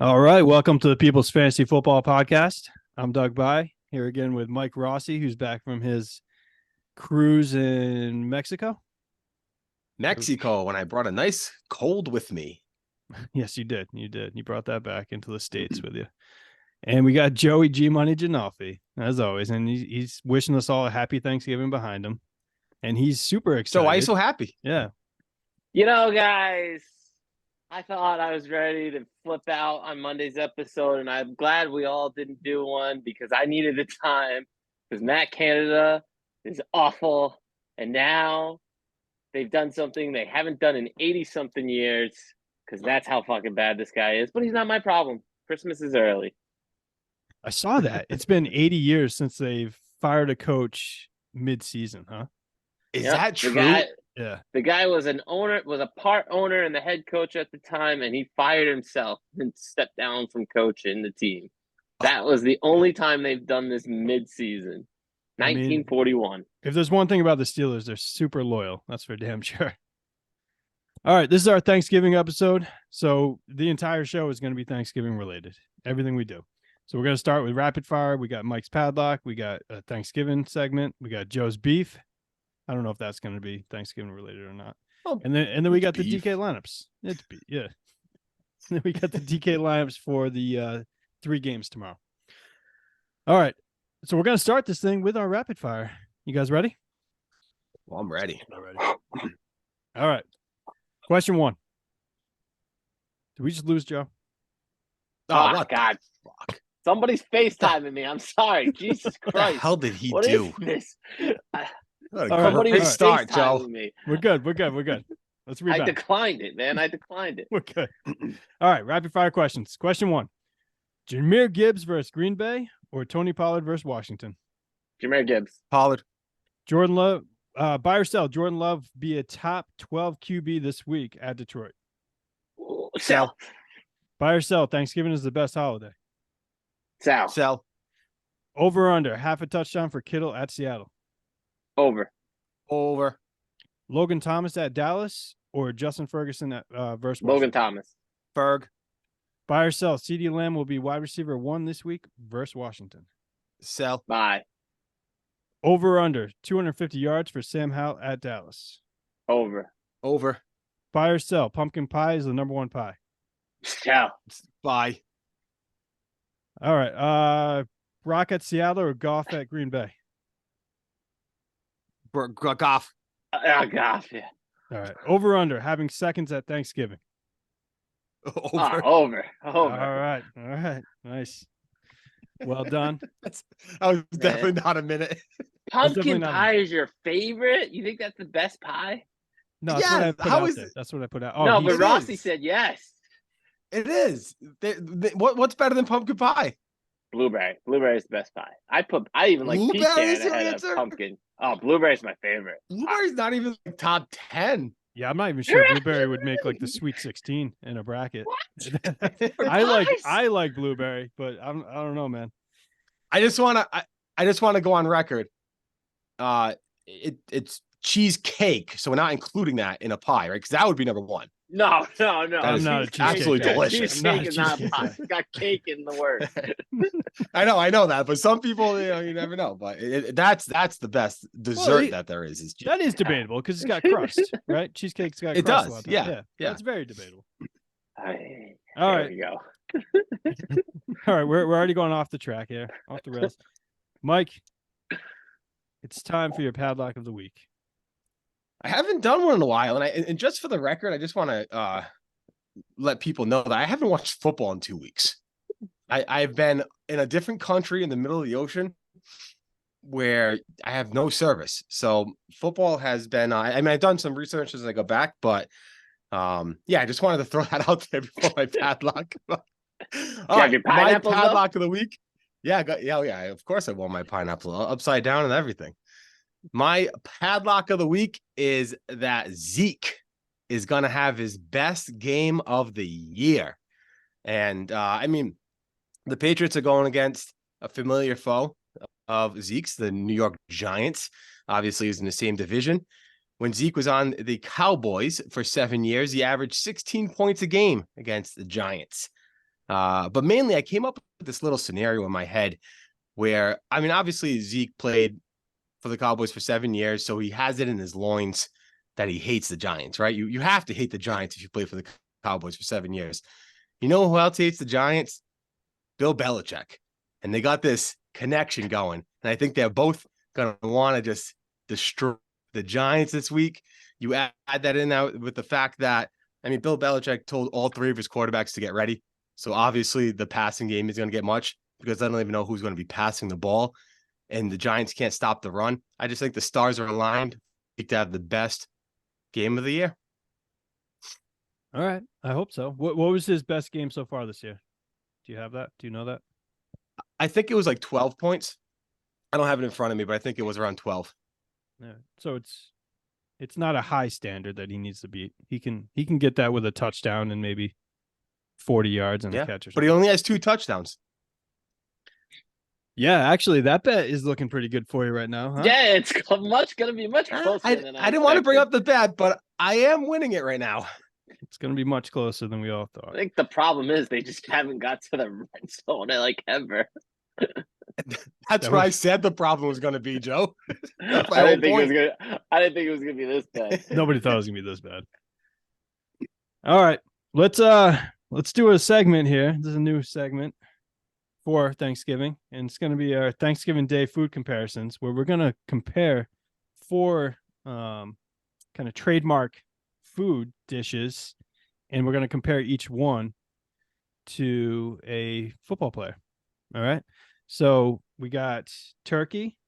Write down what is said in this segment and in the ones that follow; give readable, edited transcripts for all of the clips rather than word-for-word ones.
All right, welcome to the People's Fantasy Football Podcast. I'm Doug By, here again with Mike Rossi, who's back from his cruise in Mexico. Mexico, when I brought a nice cold with me. Yes, you did. You did. You brought that back into the States with you. And we got Joey G Money Janoffi, as always, and he's wishing us all a happy Thanksgiving behind him. And he's super excited. So why are you so happy? Yeah. You know, guys, I thought I was ready to flip out on Monday's episode, and I'm glad we all didn't do one because I needed the time because Matt Canada is awful, and now they've done something they haven't done in 80-something years because that's how fucking bad this guy is. But he's not my problem. Christmas is early. I saw that. It's been 80 years since they've fired a coach mid-season, huh? Is that true? Yeah. The guy was a part owner and the head coach at the time, and he fired himself and stepped down from coaching the team. That was the only time they've done this mid-season. 1941. If there's one thing about the Steelers, they're super loyal. That's for damn sure. All right, this is our Thanksgiving episode. So the entire show is going to be Thanksgiving related, everything we do. So we're going to start with rapid fire. We got Mike's Padlock. We got a Thanksgiving segment. We got Joe's Beef. I don't know if that's going to be Thanksgiving related or not. Oh, and then we got beef. the DK lineups. It's beef, yeah. Then we got the DK lineups for the 3 games tomorrow. All right. So we're going to start this thing with our rapid fire. You guys ready? Well, I'm ready. Not ready. All right. Question 1. Did we just lose Joe? Oh, what God. Fuck. Somebody's FaceTiming me. I'm sorry. Jesus What the Christ. hell did he What do? is this? What All a right. Somebody great was start, FaceTiming Joe. me. We're good. Let's read I back. declined it, man. I declined it. We're good. All right. Rapid fire questions. Question 1. Jahmyr Gibbs versus Green Bay or Tony Pollard versus Washington? Jahmyr Gibbs. Pollard. Jordan Love, buy or sell. Jordan Love be a top 12 QB this week at Detroit. Sell. Buy or sell. Thanksgiving is the best holiday. Sell. Sell. Over or under. Half a touchdown for Kittle at Seattle. Over. Over. Logan Thomas at Dallas or Justin Ferguson at versus Logan Washington? Thomas. Ferg. Buy or sell. CeeDee Lamb will be wide receiver 1 this week versus Washington. Sell. Bye. Over or under. 250 yards for Sam Howell at Dallas. Over. Over. Buy or sell. Pumpkin pie is the number 1 pie. Sell. Bye. All right. Brock at Seattle or Goff at Green Bay? Goff. Oh, gosh. Yeah. All right. Over or under. Having seconds at Thanksgiving. Over. Over. All right. Nice. Well done. That was definitely not a minute. definitely Pumpkin not pie is your favorite? You think that's the best pie? No, that's what I Yes, put how out is there. it? That's what I put out. Oh, no, he but said- Rossi is. said yes. It is. What's better than pumpkin pie? Blueberry. Blueberry is the best pie. I even like Blueberry pecan is your ahead answer? of pumpkin. Oh, blueberry's my favorite. Blueberry's not even like top 10. Yeah, I'm not even sure Blueberry would make like the Sweet 16 in a bracket. For pies? I like Blueberry, but I don't know, man. I just want to go on record. It's cheesecake, so we're not including that in a pie, right? Because that would be number 1. No. That is not a cheesecake absolutely guy. delicious. I'm not a Cheesecake is not cheesecake pie. guy. It's got cake in the word. I know that, but some people, you never know. But that's the best dessert that there is cheesecake. That is debatable because it's got crust, right? Cheesecake's got It crust. does, a lot of times. yeah, yeah. yeah. That's very debatable. All right. All There right. we go. All right, we're already going off the track here, off the rails. Mike, it's time for your padlock of the week. I haven't done one in a while, and just for the record, I just want to let people know that I haven't watched football in 2 weeks. I've been in a different country in the middle of the ocean where I have no service. So football has been, I've done some research as I go back, but I just wanted to throw that out there before my padlock. All right, your my pineapples, though? padlock of the week. Yeah, of course I wore my pineapple upside down and everything. My padlock of the week is that Zeke is going to have his best game of the year. And the Patriots are going against a familiar foe of Zeke's, the New York Giants. Obviously, he's in the same division. When Zeke was on the Cowboys for 7 years, he averaged 16 points a game against the Giants. But mainly I came up with this little scenario in my head where, I mean, obviously Zeke played for the Cowboys for 7 years, so he has it in his loins that he hates the Giants, right? You have to hate the Giants if you play for the Cowboys for 7 years. You know who else hates the Giants? Bill Belichick. And they got this connection going. And I think they're both going to want to just destroy the Giants this week. You add that in now with the fact that, I mean, Bill Belichick told all 3 of his quarterbacks to get ready. So obviously the passing game is going to get much because I don't even know who's going to be passing the ball. And the Giants can't stop the run. I just think the stars are aligned to have the best game of the year. All right. I hope so. What was his best game so far this year? Do you have that? Do you know that? I think it was like 12 points. I don't have it in front of me, but I think it was around 12. Yeah. So it's not a high standard that he needs to beat. He can get that with a touchdown and maybe 40 yards and a catch or something. But he only has 2 touchdowns. Yeah, actually, that bet is looking pretty good for you right now, huh? Yeah, it's gonna be much closer I than didn't want to bring expected. up the bet, but I am winning it right now. It's going to be much closer than we all I thought. think the problem is they just haven't got to the red zone like ever. That's what I said the problem was going to be, Joe. That's my I whole didn't think point. I didn't think it was gonna be this bad. Nobody thought it was going to be this bad. All right, let's do a segment here. This is a new segment for Thanksgiving, and it's going to be our Thanksgiving Day food comparisons, where we're going to compare 4 kind of trademark food dishes, and we're going to compare each one to a football player. All right. So we got turkey,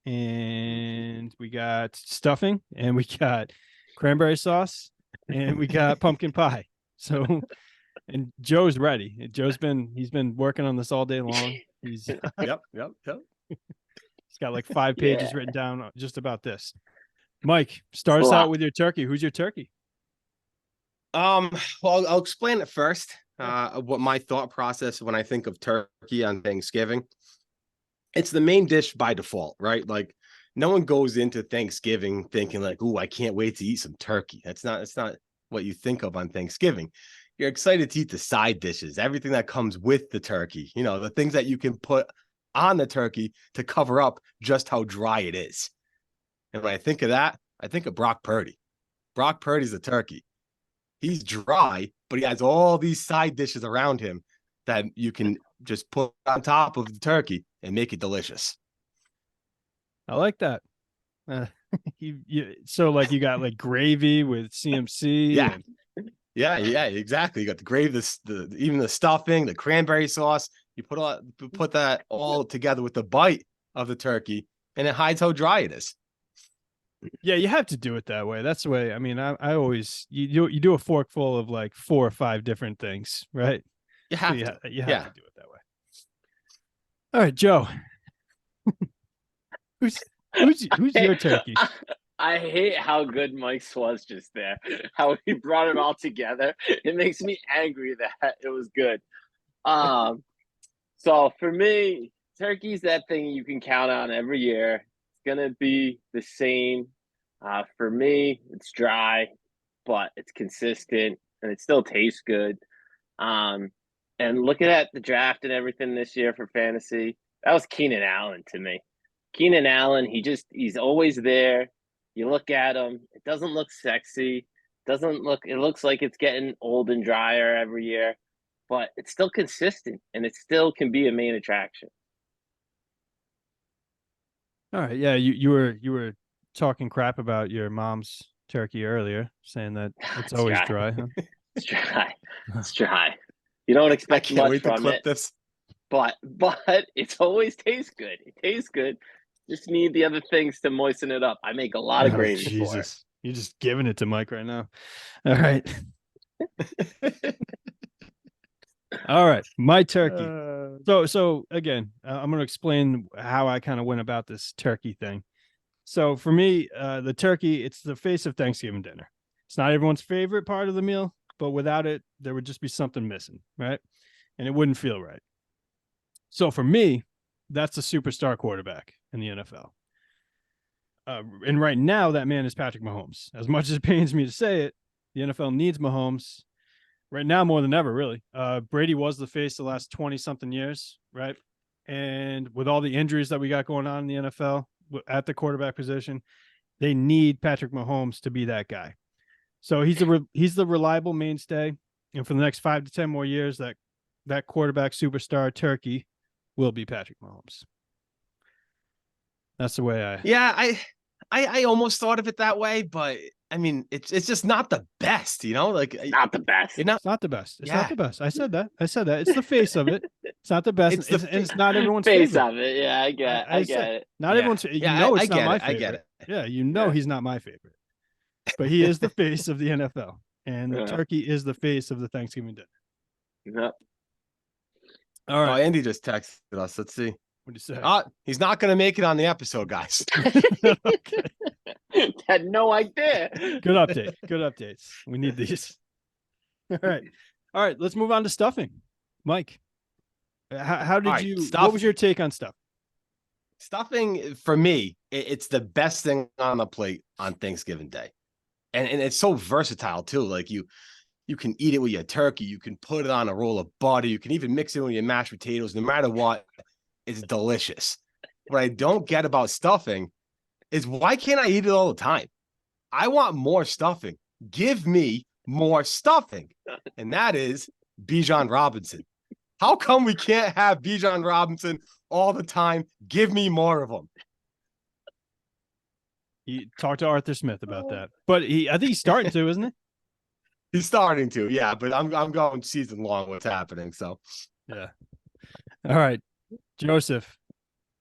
and we got stuffing, and we got cranberry sauce, and we got pumpkin pie. So, and Joe's ready. He's been working on this all day long. He's Yep. He's got like 5 pages written down just about this. Mike, start us out with your turkey. Who's your turkey? Well, I'll explain it first. What my thought process when I think of turkey on Thanksgiving. It's the main dish by default, right? Like no one goes into Thanksgiving thinking like, "Ooh, I can't wait to eat some turkey." That's not what you think of on Thanksgiving. You're excited to eat the side dishes, everything that comes with the turkey, you know, the things that you can put on the turkey to cover up just how dry it is. And when I think of that, I think of Brock Purdy. Brock Purdy's a turkey. He's dry, but he has all these side dishes around him that you can just put on top of the turkey and make it delicious. I like that. So like you got like gravy with CMC. Yeah. Yeah, exactly. You got the gravy, even the stuffing, the cranberry sauce. You put that all together with the bite of the turkey, and it hides how dry it is. Yeah, you have to do it that way. That's the way. I mean, I always you do a fork full of like 4 or 5 different things, right? You have You to. have to do it that way. All right, Joe. who's your turkey? I hate how good Mike's was just there. How he brought it all together. It makes me angry that it was good. So for me, turkey's that thing you can count on every year. It's gonna be the same. For me, it's dry, but it's consistent and it still tastes good. And looking at the draft and everything this year for fantasy, that was Keenan Allen to me. Keenan Allen, he's always there. You look at him, it doesn't look sexy. It looks like it's getting old and drier every year, but it's still consistent and it still can be a main attraction. All right, yeah, you were talking crap about your mom's turkey earlier, saying that it's always dry. Huh? It's dry. It's dry. You don't I expect can't much wait to from clip it, this. but it's always tastes good. It tastes good. Just need the other things to moisten it up. I make a lot of gravy for it. Jesus, you're just giving it to Mike right now. All right. All right, my turkey. So again, I'm going to explain how I kind of went about this turkey thing. So for me, the turkey, it's the face of Thanksgiving dinner. It's not everyone's favorite part of the meal, but without it, there would just be something missing, right? And it wouldn't feel right. So for me, that's a superstar quarterback in the NFL. And right now, that man is Patrick Mahomes. As much as it pains me to say it, the NFL needs Mahomes. right now more than ever, really. Brady was the face the last 20 something years, right? And with all the injuries that we got going on in the NFL at the quarterback position, they need Patrick Mahomes to be that guy. So he's the reliable mainstay, and for the next 5 to 10 more years, that quarterback superstar turkey will be Patrick Mahomes. That's the way I. Yeah, I almost thought of it that way, but I mean, it's just not the best, you know. Like, Not the best. you're not. It's not the best. It's Yeah. not the best. I said that. It's the face of it. It's not the best. It's the and it's not everyone's Face favorite. of it. Yeah, I get I I said- get it. Not Yeah. everyone's. You Yeah, know, I it's not get my it. I favorite. get it. Yeah, you know, Yeah. he's not my favorite, but he is the face of the NFL, and the Yeah. turkey is the face of the Thanksgiving dinner. Yep. All Oh, right, Andy just texted us. Let's see. what do you say? He's not going to make it on the episode, guys. Okay. Had no idea. Good update. Good updates. We need these. All right. Let's move on to stuffing. Mike, how did All right, you? stuff. What was your take on stuff? Stuffing for me, it's the best thing on the plate on Thanksgiving Day, and it's so versatile too. Like you can eat it with your turkey, you can put it on a roll of butter, you can even mix it with your mashed potatoes. No matter what, it's delicious. What I don't get about stuffing is why can't I eat it all the time? I want more stuffing. Give me more stuffing, and that is Bijan Robinson. How come we can't have Bijan Robinson all the time? Give me more of them. You talked to Arthur Smith about that, but I think he's starting to, isn't he? He's starting to, yeah, but I'm going season long what's happening. So Yeah. All right, Joseph.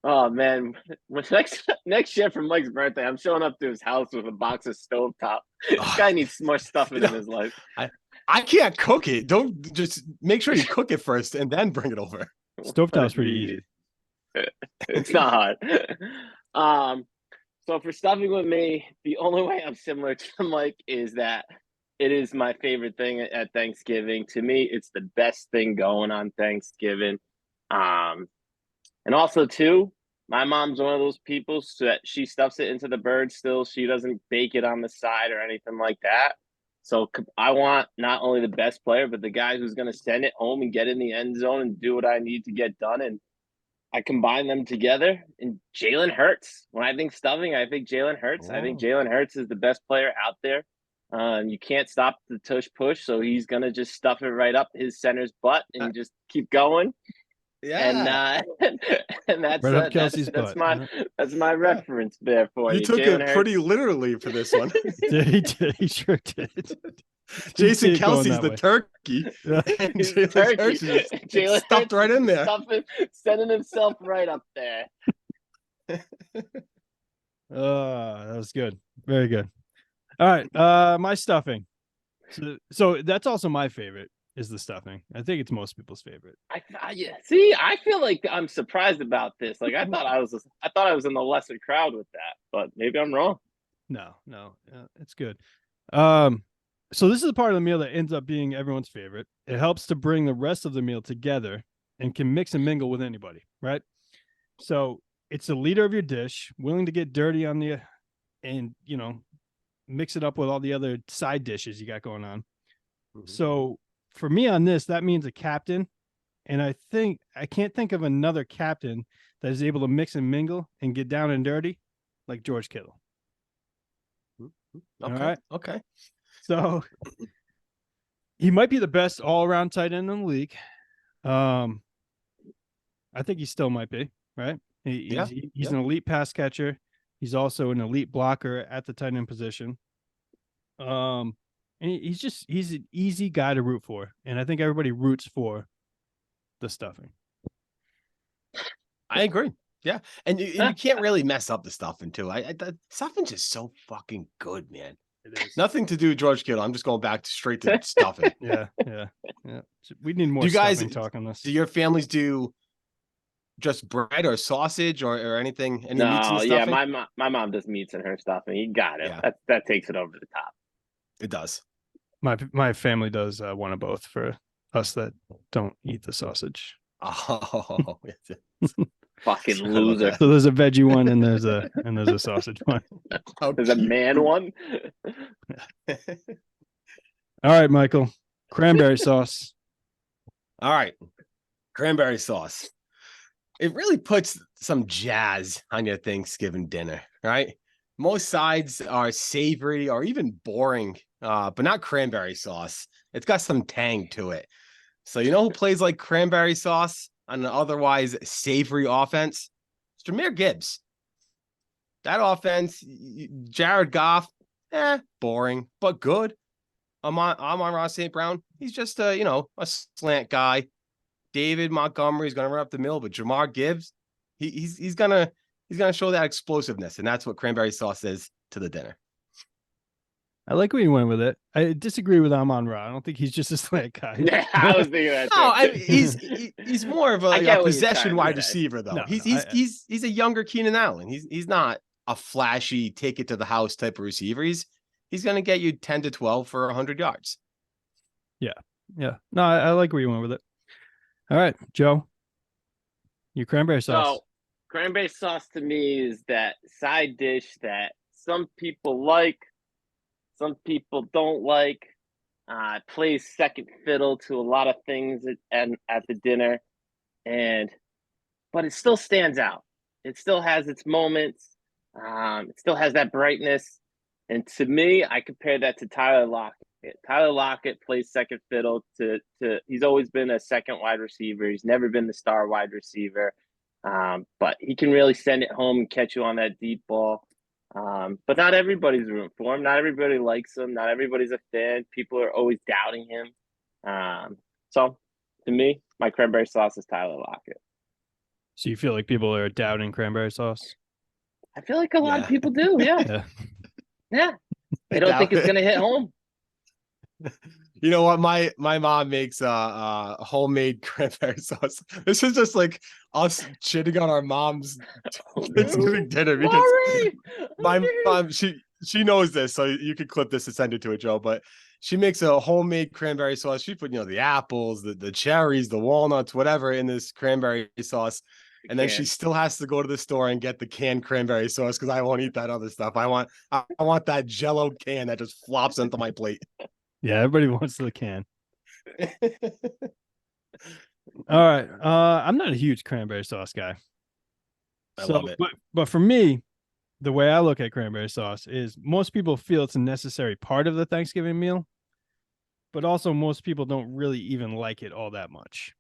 Oh man, when next year for Mike's birthday, I'm showing up to his house with a box of stovetop. This guy needs more stuffing in his life. I can't cook it. Don't just make sure you cook it first and then bring it over. Stovetop's pretty easy. It's not hard. So for stuffing with me, the only way I'm similar to Mike is that it is my favorite thing at Thanksgiving. To me, it's the best thing going on Thanksgiving. And also too, my mom's one of those people so that she stuffs it into the bird still. She doesn't bake it on the side or anything like that. So I want not only the best player, but the guy who's going to send it home and get in the end zone and do what I need to get done. And I combine them together. And Jalen Hurts. When I think stuffing, I think Jalen Hurts. I think Jalen Hurts is the best player out there. You can't stop the tush push, so he's going to just stuff it right up his center's butt and just keep going. Yeah. And that's Right up Kelsey's butt. that's my reference there for you. You took Jalen it Hurts. pretty literally for this one. He did. He sure did. Jason see it going Kelsey's that the way. turkey. Yeah. And He's Jalen turkey. Hurts is Jalen stuffed Hurts right in is there. sending himself right up there. That was good. Very good. All right. My stuffing. So that's also my favorite is the stuffing. I think it's most people's favorite. Yeah. See, I feel like I'm surprised about this. Like I thought I was in the lesser crowd with that, but maybe I'm wrong. No, it's good. So this is the part of the meal that ends up being everyone's favorite. It helps to bring the rest of the meal together and can mix and mingle with anybody, right? So it's the leader of your dish, willing to get dirty on and mix it up with all the other side dishes you got going on. So for me on this, that means a captain. And I can't think of another captain that is able to mix and mingle and get down and dirty like George Kittle. Okay. All right. Okay. So he might be the best all-around tight end in the league. I think he still might be, right? He's an elite pass catcher. He's also an elite blocker at the tight end position. And he's an easy guy to root for. And I think everybody roots for the stuffing. I agree. Yeah. And you can't really mess up the stuffing too. The stuffing's just so fucking good, man. It is. Nothing to do with George Kittle. I'm just going back straight to stuffing. Yeah. So we need more Do you guys- stuffing talk on this. Do your families do just bread or sausage or anything? Any meats in No, the yeah, stuffing? my mom does meats in her stuffing. You got it. Yeah. That takes it over the top. It does. My family does one of both for us that don't eat the sausage. Oh, Fucking Sorry about loser. that. So there's a veggie one and there's a sausage one. How There's a cute. man one. All right, Michael. Cranberry sauce. All right. Cranberry sauce. It really puts some jazz on your Thanksgiving dinner, right? Most sides are savory or even boring, but not cranberry sauce. It's got some tang to it. So you know who plays like cranberry sauce on an otherwise savory offense? It's Jahmyr Gibbs. That offense, Jared Goff, boring, but good. Amon-Ra St. Brown, he's just a slant guy. David Montgomery's gonna run up the middle, but Jahmyr Gibbs, he's gonna show that explosiveness, and that's what cranberry sauce is to the dinner. I like where you went with it. I disagree with Amon-Ra. I don't think he's just a slant guy. Yeah, I was thinking that. No, too. he's more of I a get what you're possession trying to wide say. receiver though. No, He's a younger Keenan Allen. He's not a flashy take it to the house type of receiver. He's gonna get you 10 to 12 for 100 yards. Yeah. No, I like where you went with it. All right, Joe. Your cranberry sauce. So, cranberry sauce to me is that side dish that some people like, some people don't like. It plays second fiddle to a lot of things at the dinner, but it still stands out. It still has its moments. It still has that brightness. And to me, I compare that to Tyler Lockett. Tyler Lockett plays second fiddle to he's always been a second wide receiver. He's never been the star wide receiver. But he can really send it home and catch you on that deep ball. But not everybody's rooting for him. Not everybody likes him. Not everybody's a fan. People are always doubting him. So to me, my cranberry sauce is Tyler Lockett. So you feel like people are doubting cranberry sauce? I feel like a lot of people do. Yeah. Yeah. They don't think it's going to hit home. You know what? My mom makes homemade cranberry sauce. This is just like us shitting on our mom's Thanksgiving dinner because my mom she knows this, so you could clip this and send it to her, Joe. But she makes a homemade cranberry sauce. She put the apples, the cherries, the walnuts, whatever in this cranberry sauce. And then she still has to go to the store and get the canned cranberry sauce because I won't eat that other stuff. I want that Jell-O can that just flops onto my plate. Yeah, everybody wants the can. All right. I'm not a huge cranberry sauce guy. I love it. But for me, the way I look at cranberry sauce is most people feel it's a necessary part of the Thanksgiving meal, but also most people don't really even like it all that much.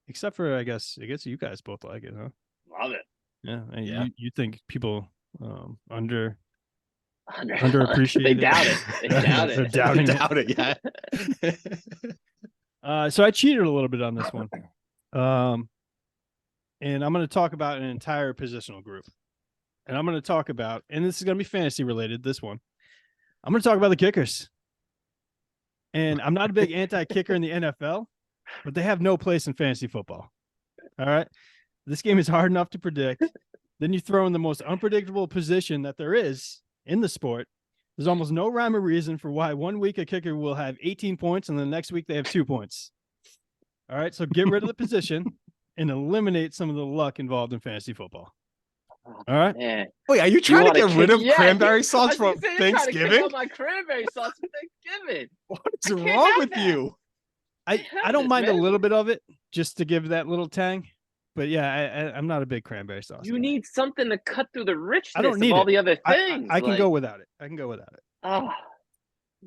Except for, I guess you guys both like it, huh? Love it. Yeah. And Yeah. you think people underappreciate They it? doubt it. They doubt They're it. doubting it. Doubt it, yeah. So I cheated a little bit on this one. And I'm going to talk about an entire positional group. And I'm going to talk about, and this is going to be fantasy related, this one. I'm going to talk about the kickers. And I'm not a big anti-kicker in the NFL, but they have no place in fantasy football. All right. This game is hard enough to predict. Then you throw in the most unpredictable position that there is in the sport. There's almost no rhyme or reason for why 1 week a kicker will have 18 points and the next week they have 2 points. All right. So get rid of the position and eliminate some of the luck involved in fantasy football. All right. Man. Wait, are you trying to get rid of Yeah, cranberry I sauce was from gonna say, you're trying to kick Thanksgiving? out my cranberry sauce for Thanksgiving. What is I can't wrong have with that. you? I have don't this, mind a man. little bit of it just to give that little tang. But yeah, I'm not a big cranberry sauce You guy. need something to cut through the richness don't need of all it. the other I things. can go without it. I can go without it. Oh,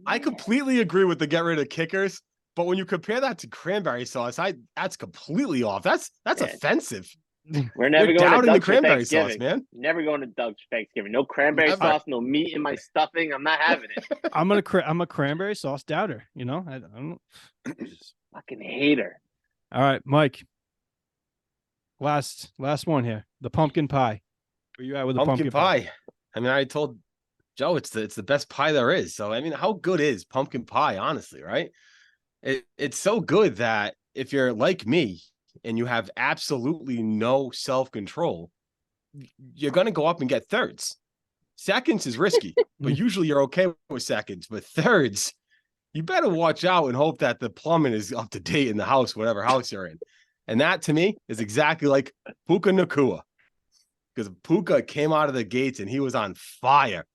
I completely agree with the get rid of kickers, but when you compare that to cranberry sauce, that's completely off. That's Man. offensive. We're never You're going to doubting the Doug's for cranberry sauce, Thanksgiving. man. Never going to Doug's for Thanksgiving. No cranberry Never. sauce, no meat in my stuffing. I'm not having it. I'm a cranberry sauce doubter. You know, I don't. Fucking hater. All right, Mike. Last one here. The pumpkin pie. Where you at with the Pumpkin pie. I mean, I told Joe it's the best pie there is. So I mean, how good is pumpkin pie? Honestly, right? It's so good that if you're like me and you have absolutely no self-control, you're gonna go up and get thirds. Seconds is risky, but usually you're okay with seconds. But thirds, you better watch out and hope that the plumbing is up to date in the house, whatever house you're in. And that to me is exactly like Puka Nacua. Because Puka came out of the gates and he was on fire.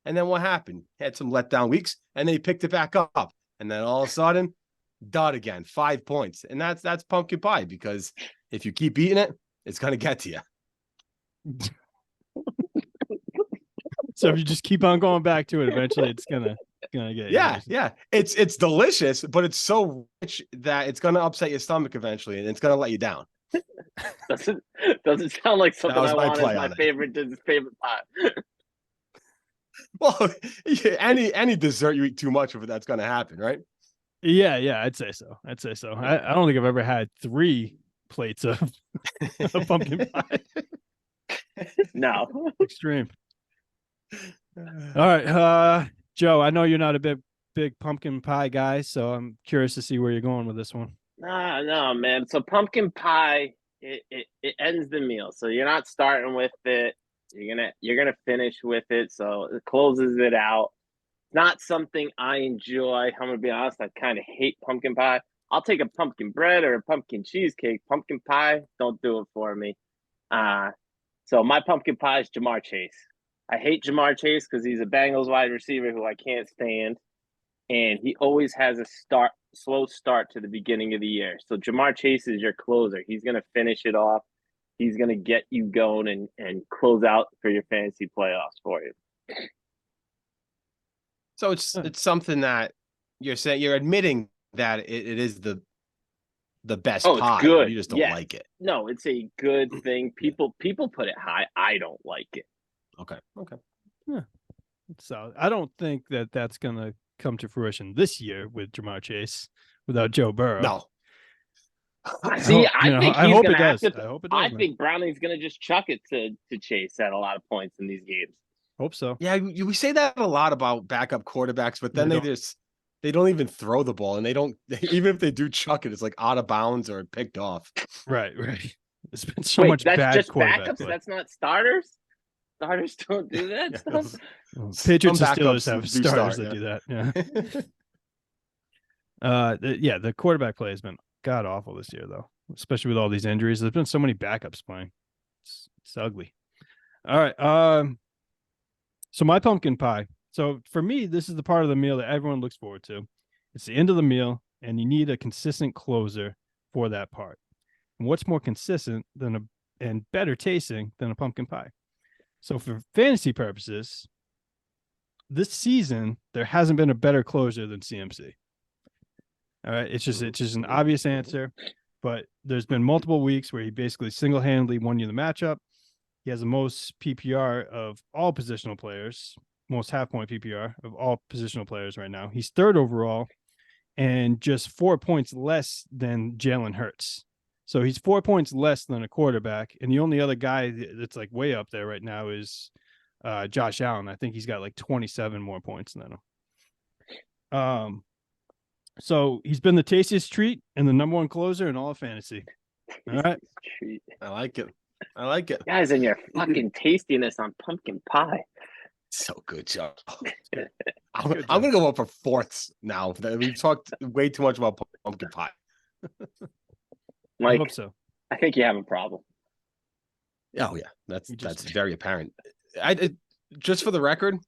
And then what happened? He had some letdown weeks and they picked it back up. And then all of a sudden, dud again, 5 points. And that's pumpkin pie, because if you keep eating it, it's gonna get to you. So if you just keep on going back to it, eventually it's gonna get you. Yeah. It's delicious, but it's so rich that it's gonna upset your stomach eventually, and it's gonna let you down. Doesn't sound like something was I my want play as my on it. favorite pie. Well, any dessert you eat too much of it, that's gonna happen, right? Yeah, I'd say so. I don't think I've ever had 3 plates of pumpkin pie. No. Extreme. All right, Joe, I know you're not a big pumpkin pie guy, so I'm curious to see where you're going with this one. No, man. So pumpkin pie, it ends the meal. So you're not starting with it. You're gonna finish with it. So it closes it out. Not something I enjoy. I'm gonna be honest. I kind of hate pumpkin pie. I'll take a pumpkin bread or a pumpkin cheesecake. Pumpkin pie, don't do it for me. So my pumpkin pie is Jamar Chase. I hate Jamar Chase because he's a Bengals wide receiver who I can't stand, and he always has a slow start to the beginning of the year. So Jamar Chase is your closer. He's gonna finish it off. He's gonna get you going and close out for your fantasy playoffs for you. So it's something that you're saying, you're admitting that it is the best Oh, it's pie. good. You just don't Yeah. like it. No, it's a good thing. People put it high. I don't like it. Okay. So I don't think that that's gonna come to fruition this year with Jamar Chase without Joe Burrow. No. See, hope- I you know, think I he's hope gonna it have does. to. I hope it does, I man. think Browning's gonna just chuck it to Chase at a lot of points in these games. Hope so. Yeah, we say that a lot about backup quarterbacks, but then They they don't even throw the ball, and they don't even if they do chuck it, it's like out of bounds or picked off. Right. There's been so Wait, much that's bad just quarterback backups. play. That's not starters. Starters don't do that stuff. Patriots and Some Steelers backups have do starters start, that do that. Yeah. The quarterback play has been god awful this year, though, especially with all these injuries. There's been so many backups playing. It's ugly. All right. So my pumpkin pie. So for me, this is the part of the meal that everyone looks forward to. It's the end of the meal, and you need a consistent closer for that part. And what's more consistent and better tasting than a pumpkin pie? So for fantasy purposes, this season there hasn't been a better closer than CMC. All right, it's just an obvious answer, but there's been multiple weeks where he basically single-handedly won you the matchup. He has the most PPR of all positional players, most half-point PPR of all positional players right now. He's 3rd overall and just 4 points less than Jalen Hurts. So he's 4 points less than a quarterback. And the only other guy that's like way up there right now is Josh Allen. I think he's got like 27 more points than him. So he's been the tastiest treat and the number 1 closer in all of fantasy. All right. I like it. Guys, and your fucking tastiness on pumpkin pie. So good, Joe. Good, I'm Joe. gonna go up for fourths now. We've talked way too much about pumpkin pie. I Mike, hope so. I think you have a problem. Oh yeah, that's You just- very apparent. Just for the record,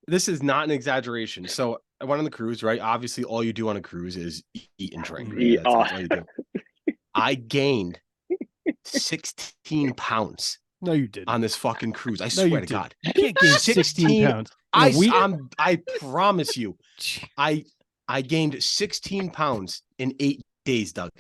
this is not an exaggeration. So I went on the cruise, right? Obviously, all you do on a cruise is eat and drink. Right? Eat. That's all you do. I gained 16 pounds No, you didn't. on this fucking cruise. I No, swear you to didn't. God. You can't gain 16 16 pounds. in a week. I promise you, I gained 16 pounds in 8 days, Doug.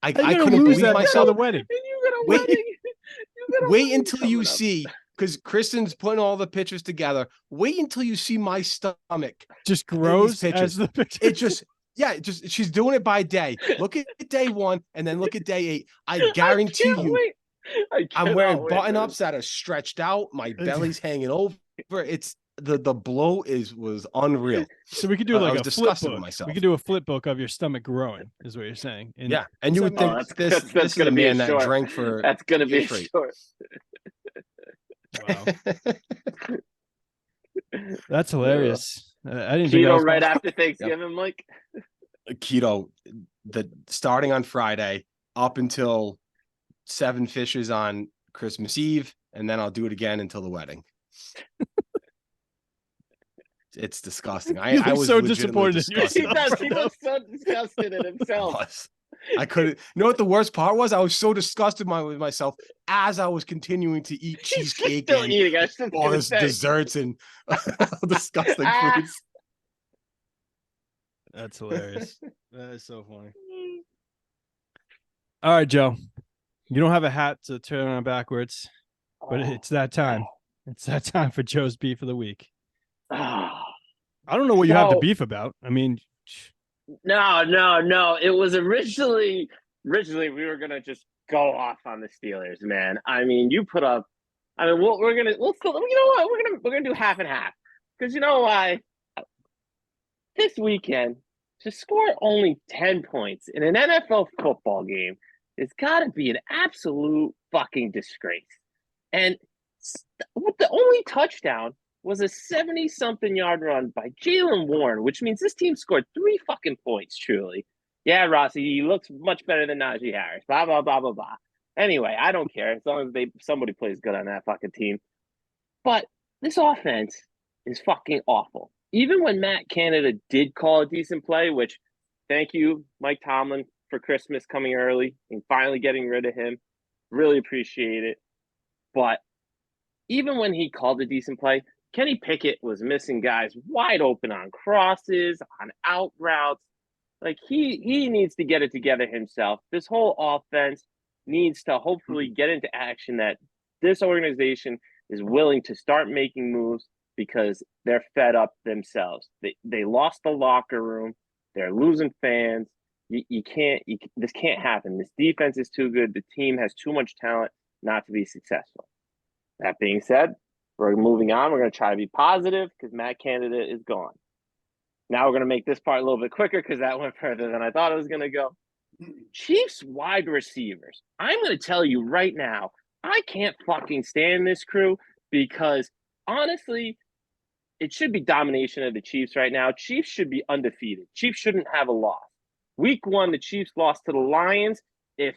I How you gonna couldn't lose believe that before myself. the wedding. And you got a Wait- wedding. You got a Wait wedding until you coming up. see, because Kristen's putting all the pictures together. Wait until you see my stomach. Just grows pictures. as the picture. It just, she's doing it by day. Look at day 1 and then look at day 8. I guarantee can't you, wait. I I'm cannot wearing wait, button man. ups that are stretched out. My belly's hanging over. It's the blow was unreal. So we could do I like was a flip disgusted book. with myself. We could do a flip book of your stomach growing, is what you're saying. And Yeah, and you would Oh, think that's this is gonna a be a man that short. drank for. That's gonna be years a straight. short. wow, that's hilarious. I didn't think that Keto was right possible. after Thanksgiving, Mike. Keto, starting on Friday up until 7 fishes on Christmas Eve, and then I'll do it again until the wedding. It's disgusting. You I look was so legitimately disappointed in disgusted. He yourself. does. He looks so disgusted in himself. Was. I couldn't. You know what the worst part was? I was so disgusted with myself as I was continuing to eat He's cheesecake still and eating. I was just all gonna this say. desserts and disgusting Ah. foods. That's hilarious. That is so funny. All right, Joe. You don't have a hat to turn on backwards, but it's that time. It's that time for Joe's beef of the week. Ah. I don't know what you have to So- beef about. I mean, No. It was originally we were gonna just go off on the Steelers, man. I mean, you put up. I mean, we'll you know what? We're gonna do half and half because you know why? This weekend to score only 10 points in an NFL football game, it's got to be an absolute fucking disgrace. And the only touchdown was a 70-something yard run by Jaylen Warren, which means this team scored 3 fucking points, truly. Yeah, Rossi, he looks much better than Najee Harris. Blah, blah, blah, blah, blah. Anyway, I don't care as long as somebody plays good on that fucking team. But this offense is fucking awful. Even when Matt Canada did call a decent play, which thank you, Mike Tomlin, for Christmas coming early and finally getting rid of him. Really appreciate it. But even when he called a decent play, Kenny Pickett was missing guys wide open on crosses, on out routes. Like he needs to get it together himself. This whole offense needs to hopefully get into action that this organization is willing to start making moves because they're fed up themselves. They lost the locker room. They're losing fans. This can't happen. This defense is too good. The team has too much talent not to be successful. That being said, we're moving on. We're going to try to be positive because Matt Canada is gone. Now we're going to make this part a little bit quicker because that went further than I thought it was going to go. Chiefs wide receivers. I'm going to tell you right now, I can't fucking stand this crew because honestly, it should be domination of the Chiefs right now. Chiefs should be undefeated. Chiefs shouldn't have a loss. Week 1, the Chiefs lost to the Lions. If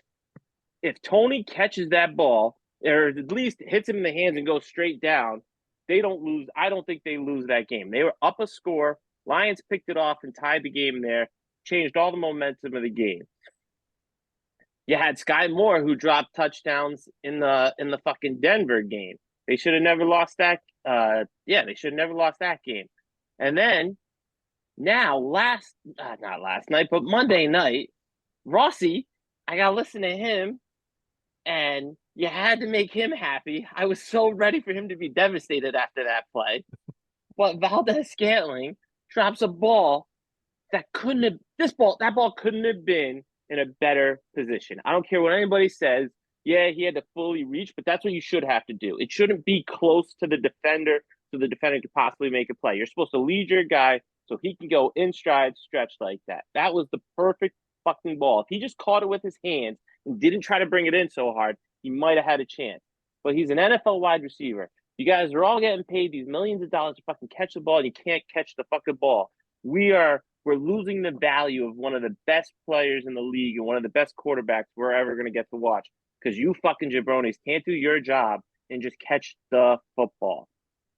Tony catches that ball, or at least hits him in the hands and goes straight down, they don't lose. I don't think they lose that game. They were up a score. Lions picked it off and tied the game there, changed all the momentum of the game. You had Sky Moore who dropped touchdowns in the fucking Denver game. They should have never lost that. They should have never lost that game. And then now not last night, but Monday night, Rossi, I got to listen to him, and you had to make him happy. I was so ready for him to be devastated after that play. But Valdez-Scantling drops a ball that that ball couldn't have been in a better position. I don't care what anybody says. Yeah, he had to fully reach, but that's what you should have to do. It shouldn't be close to the defender so the defender could possibly make a play. You're supposed to lead your guy so he can go in stride, stretch like that. That was the perfect fucking ball. If he just caught it with his hands and didn't try to bring it in so hard, he might have had a chance. But he's an NFL wide receiver. You guys are all getting paid these millions of dollars to fucking catch the ball, and you can't catch the fucking ball. We're losing the value of one of the best players in the league and one of the best quarterbacks we're ever going to get to watch because you fucking jabronis can't do your job and just catch the football.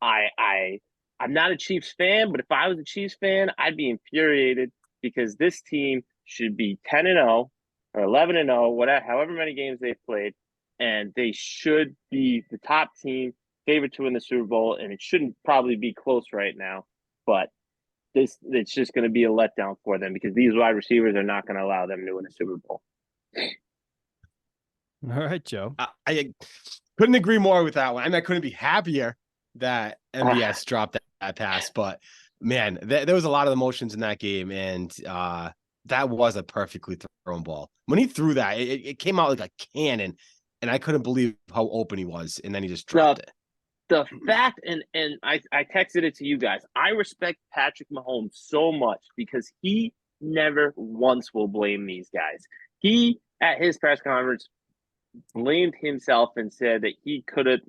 I'm not a Chiefs fan, but if I was a Chiefs fan, I'd be infuriated because this team should be 10-0 or 11-0, whatever, however many games they've played, and they should be the top team, favorite to win the Super Bowl, and it shouldn't probably be close right now, but it's just going to be a letdown for them because these wide receivers are not going to allow them to win a Super Bowl. all right, Joe. I couldn't agree more with that one. I mean, I couldn't be happier that MVS dropped that pass, but man, there was a lot of emotions in that game, and that was a perfectly thrown ball. When he threw that, it came out like a cannon, and I couldn't believe how open he was, and then he just dropped it. The fact, and I texted it to you guys, I respect Patrick Mahomes so much because he never once will blame these guys. He, at his press conference, blamed himself and said that he could have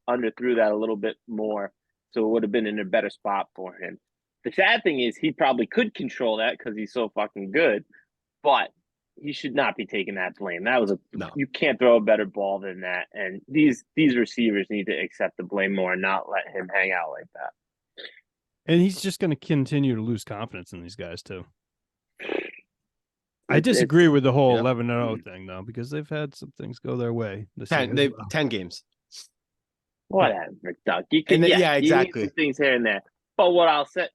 underthrew that a little bit more, so it would have been in a better spot for him. The sad thing is he probably could control that because he's so fucking good, but he should not be taking that blame. That was No. You can't throw a better ball than that. And these receivers need to accept the blame more and not let him hang out like that. And he's just going to continue to lose confidence in these guys too. I It's- disagree with the whole yeah. 11-0 thing though, because they've had some things go their way this year. 10, as they well. 10 games. Whatever, Doug. You can, And then- yeah, yeah, you need exactly. some things here and there. But what I'll say,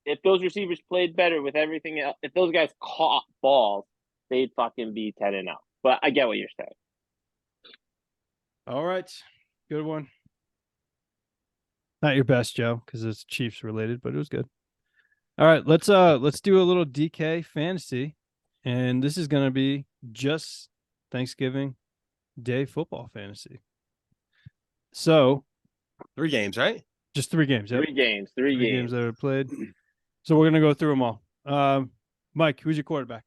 if those receivers played better with everything else, if those guys caught balls, they'd fucking be 10-0. But I get what you're saying. All right. Good one. Not your best, Joe, because it's Chiefs related, but it was good. All right, let's do a little DK fantasy. And this is gonna be just Thanksgiving Day football fantasy. So 3 games, right? just 3 games. Yep. Three games. Three games that are played. So we're gonna go through them all. Mike, who's your quarterback?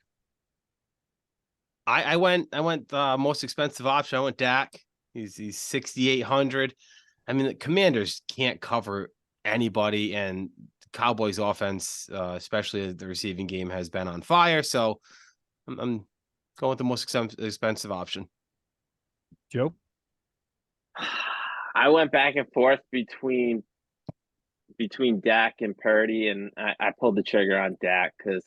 I went most expensive option. I went Dak. He's 6,800. I mean, the Commanders can't cover anybody, and the Cowboys offense, especially the receiving game, has been on fire. So I'm going with the most expensive option. Joe? I went back and forth between Dak and Purdy, and I pulled the trigger on Dak because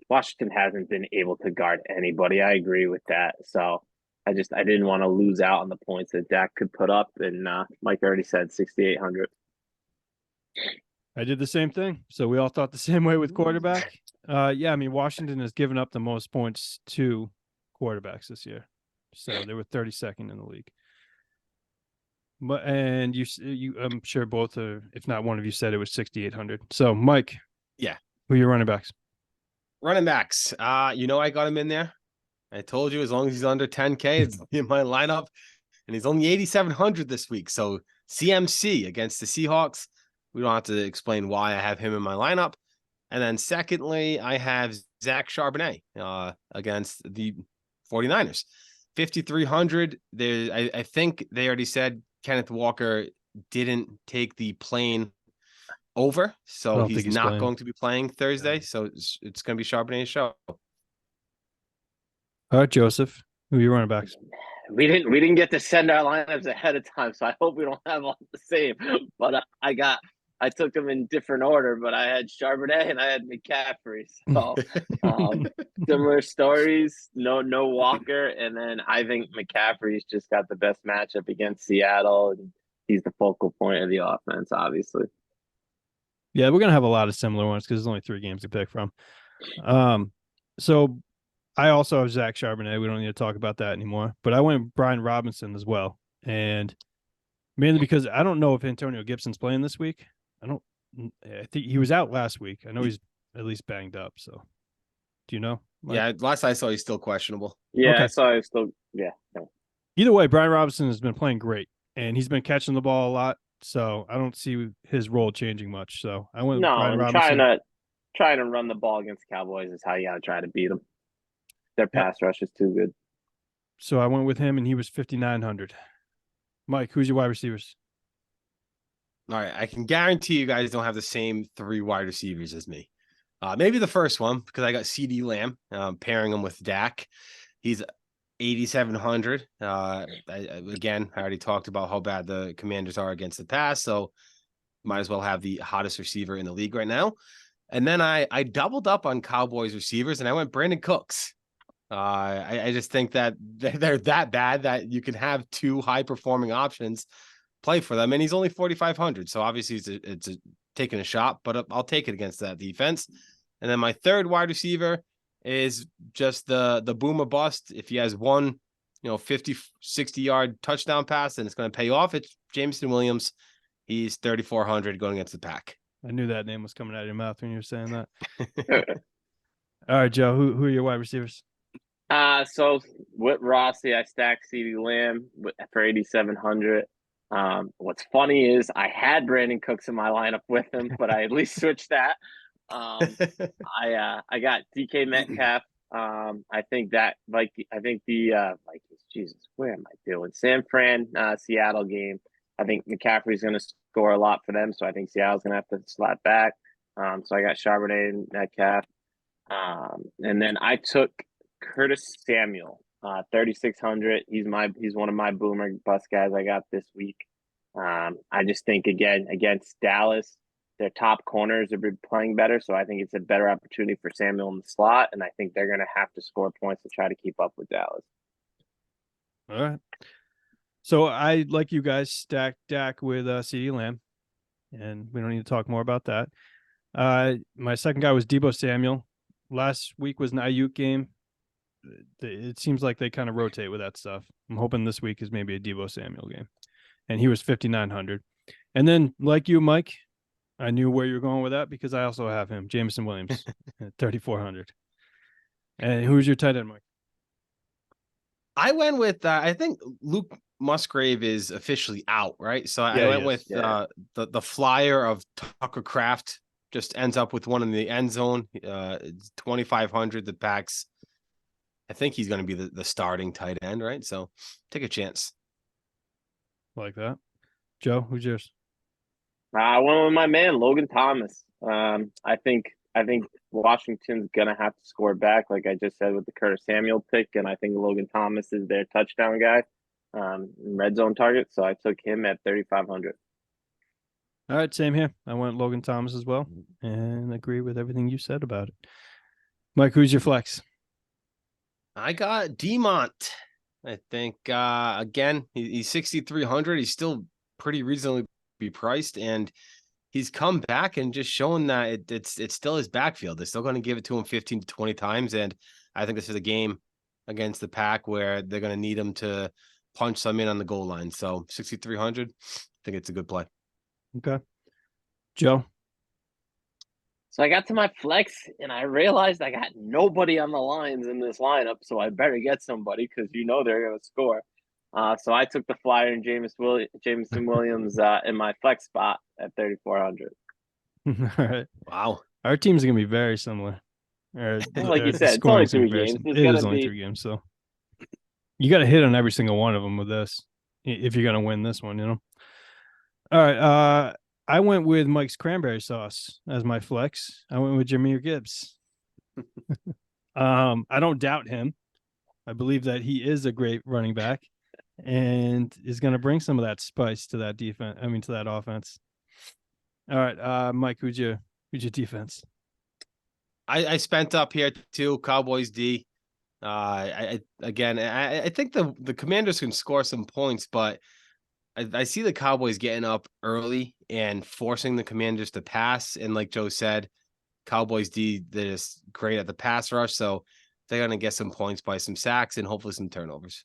Washington hasn't been able to guard anybody. I agree with that. So I didn't want to lose out on the points that Dak could put up, and Mike already said 6,800. I did the same thing. So we all thought the same way with quarterback. Yeah, I mean, Washington has given up the most points to quarterbacks this year. So they were 32nd in the league. But and you I'm sure both are, if not one of you said it was 6,800. So Mike, Yeah. Who are your running backs? Running backs. I got him in there. I told you, as long as he's under 10K, it's in my lineup. And he's only 8,700 this week. So CMC against the Seahawks. We don't have to explain why I have him in my lineup. And then secondly, I have Zach Charbonnet against the 49ers. 5,300. I think they already said Kenneth Walker didn't take the plane over, so don't he's think he's not playing. going to be playing Thursday. So it's going to be Charbonnet's show. All right, Joseph. Who are your running backs? We didn't get to send our lineups ahead of time, so I hope we don't have all the same. But I took them in different order, but I had Charbonnet and I had McCaffrey. So similar stories. No Walker, and then I think McCaffrey's just got the best matchup against Seattle, and he's the focal point of the offense, obviously. Yeah, we're gonna have a lot of similar ones because there's only 3 games to pick from. So I also have Zach Charbonnet. We don't need to talk about that anymore. But I went Brian Robinson as well, and mainly because I don't know if Antonio Gibson's playing this week. I think he was out last week. I know he's at least banged up. So, do you know? Mike? Yeah, last I saw, he's still questionable. Yeah, Okay. so I still yeah. Either way, Brian Robinson has been playing great, and he's been catching the ball a lot. So I don't see his role changing much. So I went with No, Brian and Robinson. trying to run the ball against the Cowboys is how you got to try to beat them. Their pass rush is too good. So I went with him, and he was 5,900. Mike, who's your wide receivers? All right, I can guarantee you guys don't have the same 3 wide receivers as me. Maybe the first one, because I got CD Lamb, pairing him with Dak. He's 8,700. Again, I already talked about how bad the Commanders are against the pass, so might as well have the hottest receiver in the league right now. And then I doubled up on Cowboys receivers, and I went Brandon Cooks. I just think that they're that bad that you can have 2 high-performing options play for them, and he's only 4,500. So obviously it's taking a shot, but I'll take it against that defense. And then my third wide receiver is just the boom or bust. If he has one, 50, 60-yard touchdown pass, and it's going to pay off, it's Jameson Williams. He's 3,400 going against the pack. I knew that name was coming out of your mouth when you were saying that. All right, Joe, who are your wide receivers? So with Rossi, I stacked CeeDee Lamb for 8,700. What's funny is I had Brandon Cooks in my lineup with him, but I at least switched that. I got DK Metcalf. I think the Vikings. Jesus, where am I doing? San Fran, Seattle game. I think McCaffrey's going to score a lot for them, so I think Seattle's going to have to slap back. So I got Charbonnet and Metcalf. And then I took Curtis Samuel, 3,600. He's one of my boomer bust guys I got this week. I just think again against Dallas, their top corners are playing better. So I think it's a better opportunity for Samuel in the slot. And I think they're going to have to score points to try to keep up with Dallas. All right. So I, like you guys, stacked Dak with CeeDee Lamb, and we don't need to talk more about that. My second guy was Deebo Samuel. Last week was an Ayuk game. It seems like they kind of rotate with that stuff. I'm hoping this week is maybe a Deebo Samuel game, and he was 5,900. And then, like you, Mike, I knew where you were going with that because I also have him, Jameson Williams, at 3,400. And who's your tight end, Mike? I went with I think Luke Musgrave is officially out, right? So I Yeah, went he with Yeah. the flyer of Tucker Kraft, just ends up with one in the end zone. 2,500. The backs. I think he's going to be the starting tight end, right? So take a chance. Like that. Joe, who's yours? I went with my man Logan Thomas. I think Washington's gonna have to score back, like I just said with the Curtis Samuel pick, and I think Logan Thomas is their touchdown guy, red zone target. So I took him at 3,500. All right, same here. I went Logan Thomas as well and agree with everything you said about it. Mike, who's your flex? I got Demont. I think again he's 6,300. He's still pretty reasonably priced, and he's come back and just shown that it's still his backfield. They're still going to give it to him 15 to 20 times, and I think this is a game against the Pack where they're going to need him to punch some in on the goal line. So 6,300, I think it's a good play. Okay. Joe? So I got to my flex and I realized I got nobody on the lines in this lineup, so I better get somebody because they're going to score. So I took the flyer and Jameson Williams in my flex spot at 3,400. All right. Wow. Our team's going to be very similar. Like you The said, it's only scoring's gonna 3 be very games. sim- It's It is gonna only be 3 games, so you got to hit on every single one of them with this if you're going to win this one, you know? All right. I went with Mike's cranberry sauce as my flex. I went with Jahmyr Gibbs. I don't doubt him. I believe that he is a great running back and is going to bring some of that spice to that defense. I mean, to that offense. All right. Mike, who's your defense? I spent up here too. Cowboys D. I think the Commanders can score some points, but I see the Cowboys getting up early and forcing the Commanders to pass. And like Joe said, Cowboys D, they're just great at the pass rush. So they're going to get some points by some sacks and hopefully some turnovers.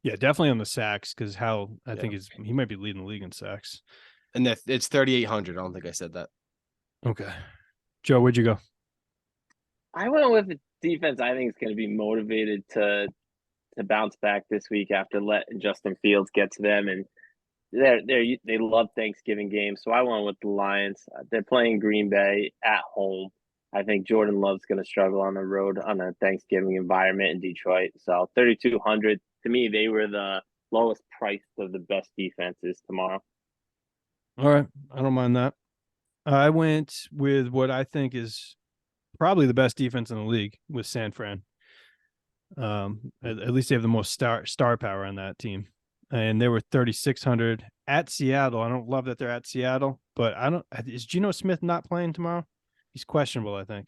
Yeah, definitely on the sacks because I Yeah. think he might be leading the league in sacks. And it's 3,800. I don't think I said that. Okay. Joe, where'd you go? I went with the defense. I think is going to be motivated to bounce back this week after letting Justin Fields get to them, and they love Thanksgiving games. So I went with the Lions. They're playing Green Bay at home. I think Jordan Love's going to struggle on the road on a Thanksgiving environment in Detroit. So 3,200 to me, they were the lowest priced of the best defenses tomorrow. All right. I don't mind that. I went with what I think is probably the best defense in the league with San Fran. At least they have the most star power on that team. And they were 3,600 at Seattle. I don't love that they're at Seattle, but is Geno Smith not playing tomorrow? He's questionable, I think.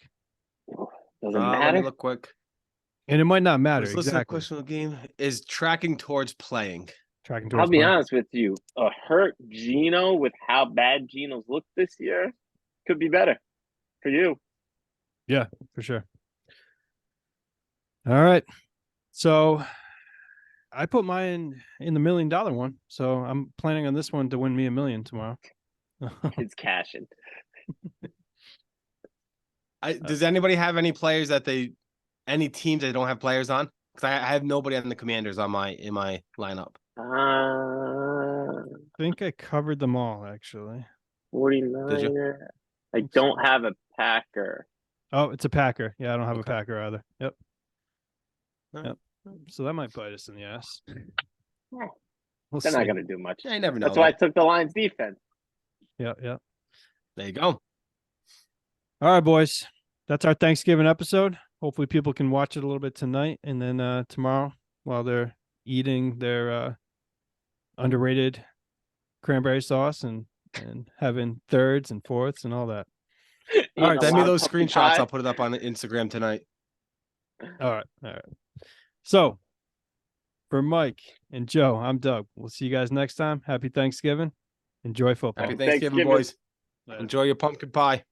Doesn't Let matter. me look quick. And it might not matter. Listen, Exactly. questionable game is tracking towards playing. Tracking I'll towards be playing. honest with you. A hurt Geno with how bad Geno's looked this year could be better for you. Yeah, for sure. All right. So I put mine in the $1 million one. So I'm planning on this one to win me $1 million tomorrow. It's cashing. Does anybody have any players any teams they don't have players on? Because I have nobody on the Commanders in my lineup. I think I covered them all, actually. 49er. I don't have a Packer. Oh, it's a Packer. Yeah, I don't have a Okay. Packer either. Yep. All Yep. So that might bite us in the ass. Yeah. We'll They're see. not going to do much. Yeah, you never know. That's why I took the Lions defense. Yeah, yeah. There you go. All right, boys. That's our Thanksgiving episode. Hopefully people can watch it a little bit tonight and then tomorrow while they're eating their underrated cranberry sauce and and having thirds and fourths and all that. Eating All right, a Send me lot of those pumpkin screenshots. pie. I'll put it up on Instagram tonight. All right. So for Mike and Joe, I'm Doug. We'll see you guys next time. Happy Thanksgiving. Enjoy football. Happy Happy Thanksgiving, Thanksgiving. boys. Enjoy your pumpkin pie.